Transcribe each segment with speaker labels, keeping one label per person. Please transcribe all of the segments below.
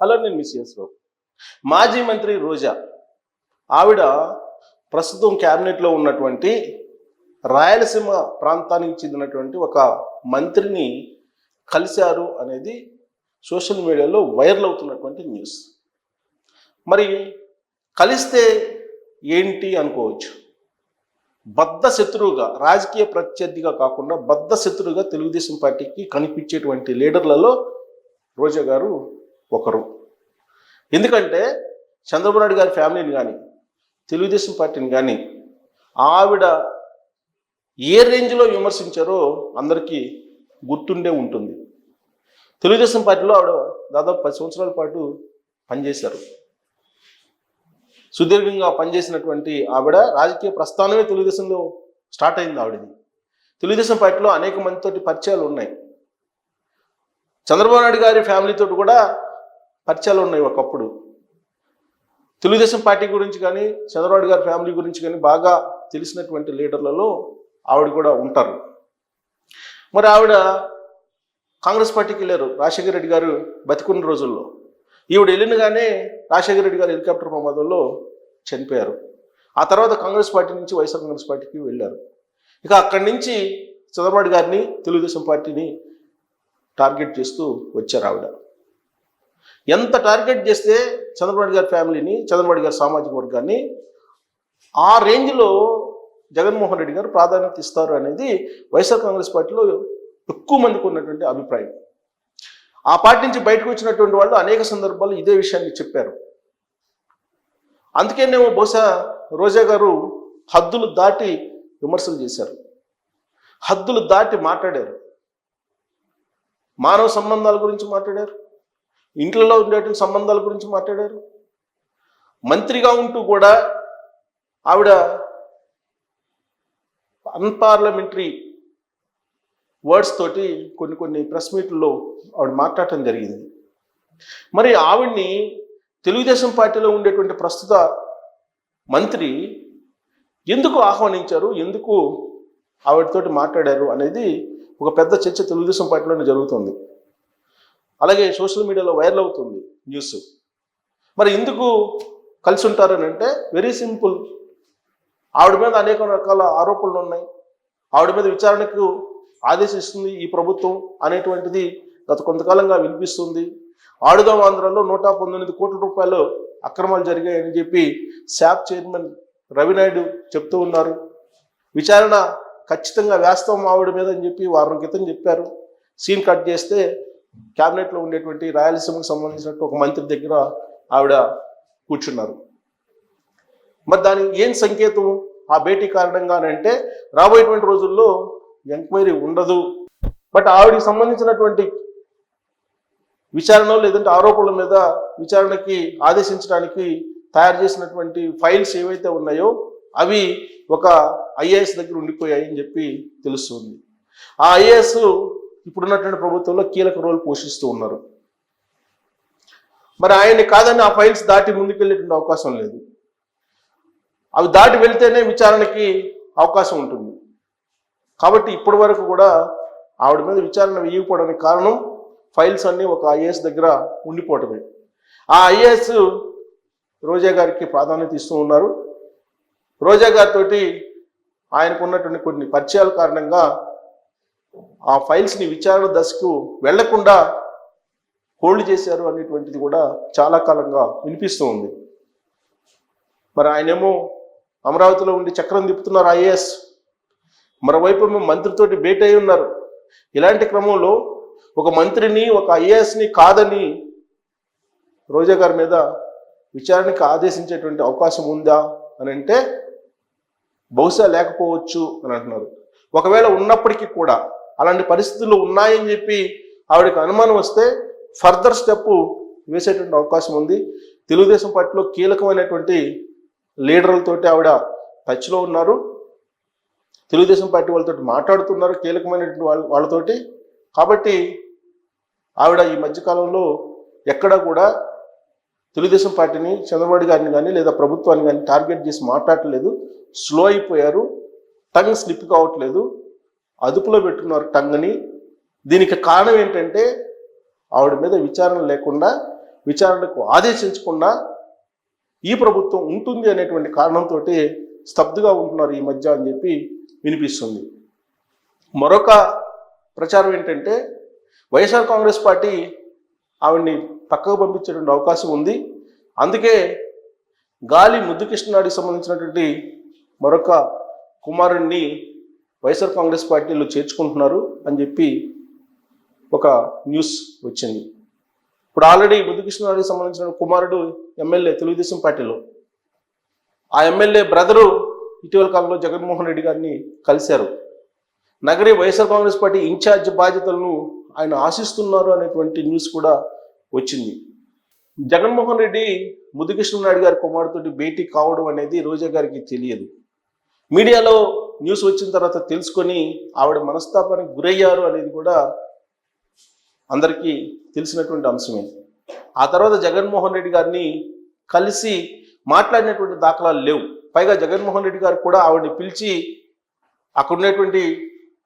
Speaker 1: Hello, నేను miss రావు. మాజీ మంత్రి రోజా ఆవిడ ప్రస్తుతం క్యాబినెట్లో ఉన్నటువంటి రాయలసీమ ప్రాంతానికి చెందినటువంటి ఒక మంత్రిని కలిశారు అనేది సోషల్ మీడియాలో వైరల్ అవుతున్నటువంటి న్యూస్. మరి కలిస్తే ఏంటి అనుకోవచ్చు. బద్ధ శత్రువుగా, రాజకీయ ప్రత్యర్థిగా కాకుండా బద్ధ శత్రువుగా తెలుగుదేశం పార్టీకి కనిపించేటువంటి లీడర్లలో రోజా గారు ఒకరు. ఎందుకంటే చంద్రబాబు నాయుడు గారి ఫ్యామిలీని కానీ తెలుగుదేశం పార్టీని కానీ ఆవిడ ఏ రేంజ్లో విమర్శించారో అందరికీ గుర్తుండే ఉంటుంది. తెలుగుదేశం పార్టీలో ఆవిడ దాదాపు 10 సంవత్సరాల పాటు పనిచేశారు. సుదీర్ఘంగా పనిచేసినటువంటి ఆవిడ రాజకీయ ప్రస్థానమే తెలుగుదేశంలో స్టార్ట్ అయింది ఆవిడది. తెలుగుదేశం పార్టీలో అనేక మందితోటి పరిచయాలు ఉన్నాయి. చంద్రబాబు నాయుడు గారి ఫ్యామిలీతో కూడా పరిచయాలు ఉన్నాయి ఒకప్పుడు. తెలుగుదేశం పార్టీ గురించి కానీ చంద్రబాబు నాయుడు గారి ఫ్యామిలీ గురించి కానీ బాగా తెలిసినటువంటి లీడర్లలో ఆవిడ కూడా ఉంటారు. మరి ఆవిడ కాంగ్రెస్ పార్టీకి వెళ్ళారు రాజశేఖర రెడ్డి గారు బతికున్న రోజుల్లో. ఈవిడ వెళ్ళినగానే రాజశేఖర రెడ్డి గారు హెలికాప్టర్ ప్రమాదంలో చనిపోయారు. ఆ తర్వాత కాంగ్రెస్ పార్టీ నుంచి వైఎస్ఆర్ కాంగ్రెస్ పార్టీకి వెళ్ళారు. ఇక అక్కడి నుంచి చంద్రబాబు గారిని తెలుగుదేశం పార్టీని టార్గెట్ చేస్తూ వచ్చారు ఆవిడ. ఎంత టార్గెట్ చేస్తే చంద్రబాబు గారి ఫ్యామిలీని, చంద్రబాబు గారి సామాజిక వర్గాన్ని ఆ రేంజ్లో జగన్మోహన్ రెడ్డి గారు ప్రాధాన్యత ఇస్తారు అనేది వైఎస్ఆర్ కాంగ్రెస్ పార్టీలో ఎక్కువ మందికి ఉన్నటువంటి అభిప్రాయం. ఆ పార్టీ నుంచి బయటకు వచ్చినటువంటి వాళ్ళు అనేక సందర్భాల్లో ఇదే విషయాన్ని చెప్పారు. అందుకేనేమో బహుశా రోజా గారు హద్దులు దాటి విమర్శలు చేశారు, హద్దులు దాటి మాట్లాడారు. మానవ సంబంధాల గురించి మాట్లాడారు, ఇంట్లో ఉండేటువంటి సంబంధాల గురించి మాట్లాడారు. మంత్రిగా ఉంటూ కూడా ఆవిడ అన్పార్లమెంటరీ వర్డ్స్ తోటి కొన్ని ప్రెస్ మీట్లలో ఆవిడ మాట్లాడటం జరిగింది. మరి ఆవిడ్ని తెలుగుదేశం పార్టీలో ఉండేటువంటి ప్రస్తుత మంత్రి ఎందుకు ఆహ్వానించారు, ఎందుకు ఆవిడతోటి మాట్లాడారు అనేది ఒక పెద్ద చర్చ తెలుగుదేశం పార్టీలోనే జరుగుతుంది. అలాగే సోషల్ మీడియాలో వైరల్ అవుతుంది న్యూస్. మరి ఎందుకు కలిసి ఉంటారని అంటే వెరీ సింపుల్. ఆవిడ మీద అనేక రకాల ఆరోపణలు ఉన్నాయి. ఆవిడ మీద విచారణకు ఆదేశిస్తుంది ఈ ప్రభుత్వం అనేటువంటిది గత కొంతకాలంగా వినిపిస్తుంది. ఆడుదాం ఆంధ్రాలో 119 కోట్ల రూపాయలు అక్రమాలు జరిగాయని చెప్పి శాప్ చైర్మన్ రవినాయుడు చెప్తూ ఉన్నారు. విచారణ ఖచ్చితంగా వేస్తాం ఆవిడ మీద అని చెప్పి వారం క్రితం చెప్పారు. సీన్ కట్ చేస్తే క్యాబినెట్లో ఉండేటువంటి రాయలసీమకు సంబంధించినట్టు ఒక మంత్రి దగ్గర ఆవిడ కూర్చున్నారు. మరి దానికి ఏం సంకేతం ఆ భేటీ కారణంగానంటే రాబోయేటువంటి రోజుల్లో ఎంక్వైరీ ఉండదు. బట్ ఆవిడకి సంబంధించినటువంటి విచారణ లేదంటే ఆరోపణల మీద విచారణకి ఆదేశించడానికి తయారు చేసినటువంటి ఫైల్స్ ఏవైతే ఉన్నాయో అవి ఒక ఐఏఎస్ దగ్గర ఉండిపోయాయని చెప్పి తెలుస్తుంది. ఆ ఐఏఎస్ ఇప్పుడున్నటువంటి ప్రభుత్వంలో కీలక రోల్ పోషిస్తూ ఉన్నారు. మరి ఆయన్ని కాదని ఆ ఫైల్స్ దాటి ముందుకెళ్ళేటువంటి అవకాశం లేదు. అవి దాటి వెళ్తేనే విచారణకి అవకాశం ఉంటుంది. కాబట్టి ఇప్పటి వరకు కూడా ఆవిడ మీద విచారణ వేయకపోవడానికి కారణం ఫైల్స్ అన్నీ ఒక ఐఏఎస్ దగ్గర ఉండిపోవటమే. ఆ ఐఏఎస్ రోజా గారికి ప్రాధాన్యత ఇస్తూ ఉన్నారు. రోజా గారితో ఆయనకు ఉన్నటువంటి కొన్ని పరిచయాల కారణంగా ఆ ఫైల్స్ని విచారణ దశకు వెళ్లకుండా హోల్డ్ చేశారు అనేటువంటిది కూడా చాలా కాలంగా వినిపిస్తూ ఉంది. మరి ఆయనేమో అమరావతిలో ఉండి చక్రం తిప్పుతున్నారు ఐఏఎస్, మరోవైపు మంత్రితోటి భేటీ అయి ఉన్నారు. ఇలాంటి క్రమంలో ఒక మంత్రిని, ఒక ఐఏఎస్ని కాదని రోజా గారి మీద విచారణకు ఆదేశించేటువంటి అవకాశం ఉందా అని అంటే బహుశా లేకపోవచ్చు అని అంటున్నారు. ఒకవేళ ఉన్నప్పటికీ కూడా అలాంటి పరిస్థితులు ఉన్నాయని చెప్పి ఆవిడకి అనుమానం వస్తే ఫర్దర్ స్టెప్ వేసేటువంటి అవకాశం ఉంది. తెలుగుదేశం పార్టీలో కీలకమైనటువంటి లీడర్లతోటి ఆవిడ టచ్లో ఉన్నారు. తెలుగుదేశం పార్టీ వాళ్ళతో మాట్లాడుతున్నారు, కీలకమైనటువంటి వాళ్ళతోటి. కాబట్టి ఆవిడ ఈ మధ్యకాలంలో ఎక్కడా కూడా తెలుగుదేశం పార్టీని, చంద్రబాబు గారిని కానీ లేదా ప్రభుత్వాన్ని కానీ టార్గెట్ చేసి మాట్లాడలేదు. స్లో అయిపోయారు, టంగ్ స్లిప్ కావట్లేదు, అదుపులో పెట్టుకున్నారు టంగ్ని. దీనికి కారణం ఏంటంటే ఆవిడ మీద విచారణ లేకుండా విచారణకు ఆదేశించకుండా ఈ ప్రభుత్వం ఉంటుంది అనేటువంటి కారణంతో స్తబ్దుగా ఉంటున్నారు ఈ మధ్య అని చెప్పి వినిపిస్తుంది. మరొక ప్రచారం ఏంటంటే వైఎస్ఆర్ కాంగ్రెస్ పార్టీ ఆవిడ్ని పక్కకు పంపించేటువంటి అవకాశం ఉంది. అందుకే గాలి ముద్దుకృష్ణనాయుడికి సంబంధించినటువంటి మరొక కుమారుణ్ణి వైఎస్ఆర్ కాంగ్రెస్ పార్టీలో చేర్చుకుంటున్నారు అని చెప్పి ఒక న్యూస్ వచ్చింది. ఇప్పుడు ఆల్రెడీ ముద్దుకృష్ణనాయుడికి సంబంధించిన కుమారుడు ఎమ్మెల్యే తెలుగుదేశం పార్టీలో, ఆ ఎమ్మెల్యే బ్రదరు ఇటీవల కాలంలో జగన్మోహన్ రెడ్డి గారిని కలిశారు. నగరి వైఎస్ఆర్ కాంగ్రెస్ పార్టీ ఇన్ఛార్జ్ బాధ్యతలను ఆయన ఆశిస్తున్నారు అనేటువంటి న్యూస్ కూడా వచ్చింది. జగన్మోహన్ రెడ్డి ముద్దుకృష్ణనాయుడు గారి కుమారుడితోటి భేటీ కావడం అనేది రోజా గారికి తెలియదు. మీడియాలో న్యూస్ వచ్చిన తర్వాత తెలుసుకొని ఆవిడ మనస్తాపానికి గురయ్యారు అనేది కూడా అందరికీ తెలిసినటువంటి అంశమే. ఆ తర్వాత జగన్మోహన్ రెడ్డి గారిని కలిసి మాట్లాడినటువంటి దాఖలాలు లేవు. పైగా జగన్మోహన్ రెడ్డి గారు కూడా ఆవిడని పిలిచి అక్కడ ఉన్నటువంటి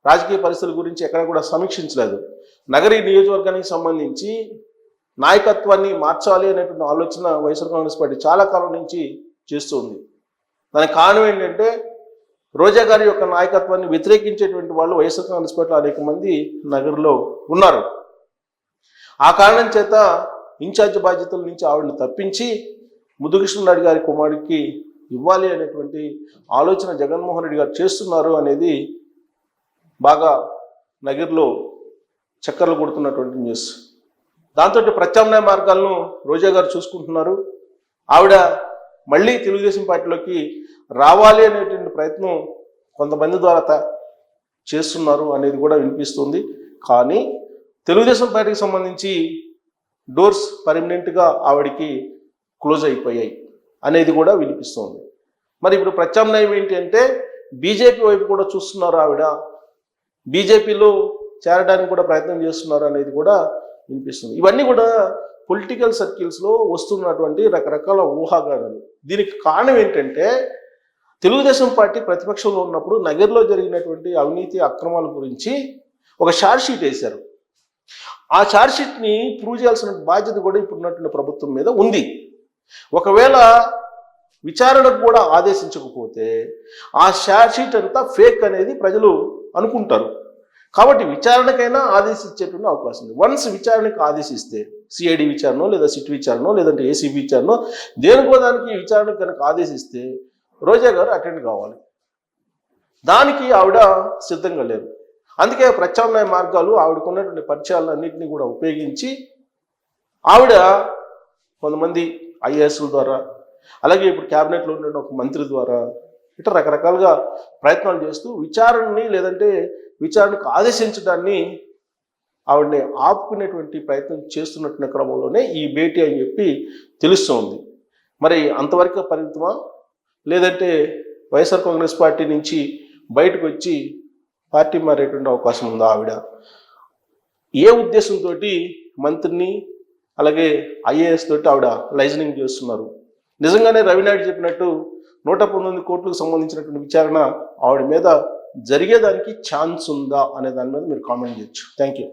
Speaker 1: రాజకీయ పరిస్థితుల గురించి ఎక్కడ కూడా సమీక్షించలేదు. నగరి నియోజకవర్గానికి సంబంధించి నాయకత్వాన్ని మార్చాలి అనేటువంటి ఆలోచన వైఎస్ఆర్ కాంగ్రెస్ పార్టీ చాలా కాలం నుంచి చేస్తూ ఉంది. దానికి కారణం ఏంటంటే రోజా గారి యొక్క నాయకత్వాన్ని వ్యతిరేకించేటువంటి వాళ్ళు వైఎస్ఆర్ కాంగ్రెస్ పార్టీలో అనేక మంది నగరంలో ఉన్నారు. ఆ కారణం చేత ఇన్ఛార్జ్ బాధ్యతల నుంచి ఆవిడని తప్పించి ముద్దుకృష్ణనాయుడు గారి కుమారుడికి ఇవ్వాలి అనేటువంటి ఆలోచన జగన్మోహన్ రెడ్డి గారు చేస్తున్నారు అనేది బాగా నగర్లో చక్కర్లు కొడుతున్నటువంటి న్యూస్. దాంతో ప్రత్యామ్నాయ మార్గాలను రోజా గారు చూసుకుంటున్నారు. ఆవిడ మళ్ళీ తెలుగుదేశం పార్టీలోకి రావాలి అనేటువంటి ప్రయత్నం కొంతమంది ద్వారా చేస్తున్నారు అనేది కూడా వినిపిస్తుంది. కానీ తెలుగుదేశం పార్టీకి సంబంధించి డోర్స్ పర్మనెంట్గా ఆవిడికి క్లోజ్ అయిపోయాయి అనేది కూడా వినిపిస్తుంది. మరి ఇప్పుడు ప్రత్యామ్నాయం ఏంటి అంటే బీజేపీ వైపు కూడా చూస్తున్నారు. ఆవిడ బీజేపీలో చేరడానికి కూడా ప్రయత్నం చేస్తున్నారు అనేది కూడా వినిపిస్తుంది. ఇవన్నీ కూడా పొలిటికల్ సర్కిల్స్లో వస్తున్నటువంటి రకరకాల ఊహాగానాలు. దీనికి కారణం ఏంటంటే తెలుగుదేశం పార్టీ ప్రతిపక్షంలో ఉన్నప్పుడు నగర్లో జరిగినటువంటి అవినీతి అక్రమాల గురించి ఒక ఛార్జ్ షీట్ వేశారు. ఆ ఛార్జ్ షీట్ని ప్రూవ్ చేయాల్సిన బాధ్యత కూడా ఇప్పుడున్నటువంటి ప్రభుత్వం మీద ఉంది. ఒకవేళ విచారణకు కూడా ఆదేశించకపోతే ఆ ఛార్జ్ షీట్ అంతా ఫేక్ అనేది ప్రజలు అనుకుంటారు. కాబట్టి విచారణకైనా ఆదేశించేటువంటి అవకాశం ఉంది. వన్స్ విచారణకు ఆదేశిస్తే సిఐడి విచారణ లేదా సిట్ విచారణ లేదంటే ఏసీబీ విచారణ దేనికో దానికి విచారణకు కనుక ఆదేశిస్తే రోజా గారు అటెండ్ కావాలి. దానికి ఆవిడ సిద్ధంగా లేరు. అందుకే ప్రత్యామ్నాయ మార్గాలు ఆవిడకు ఉన్నటువంటి పరిచయాలన్నింటినీ కూడా ఉపయోగించి ఆవిడ కొంతమంది ఐఏఎస్ల ద్వారా అలాగే ఇప్పుడు క్యాబినెట్లో ఉన్న ఒక మంత్రి ద్వారా ఇట్లా రకరకాలుగా ప్రయత్నాలు చేస్తూ విచారణని లేదంటే విచారణకు ఆదేశించడాన్ని ఆవిడని ఆపుకునేటువంటి ప్రయత్నం చేస్తున్నటువంటి క్రమంలోనే ఈ భేటీ అని చెప్పి తెలుస్తోంది. మరి అంతవరకు పరిమితమా లేదంటే వైఎస్ఆర్ కాంగ్రెస్ పార్టీ నుంచి బయటకు వచ్చి పార్టీ మారేటువంటి అవకాశం ఉందా? ఆవిడ ఏ ఉద్దేశంతో మంత్రిని అలాగే ఐఏఎస్ తోటి ఆవిడ లైజనింగ్ చేస్తున్నారు? నిజంగానే రవినాయుడు చెప్పినట్టు 119 కోట్లకు సంబంధించినటువంటి విచారణ ఆవిడ మీద జరిగేదానికి ఛాన్స్ ఉందా అనే దాని మీద మీరు కామెంట్ చేయొచ్చు. Thank you.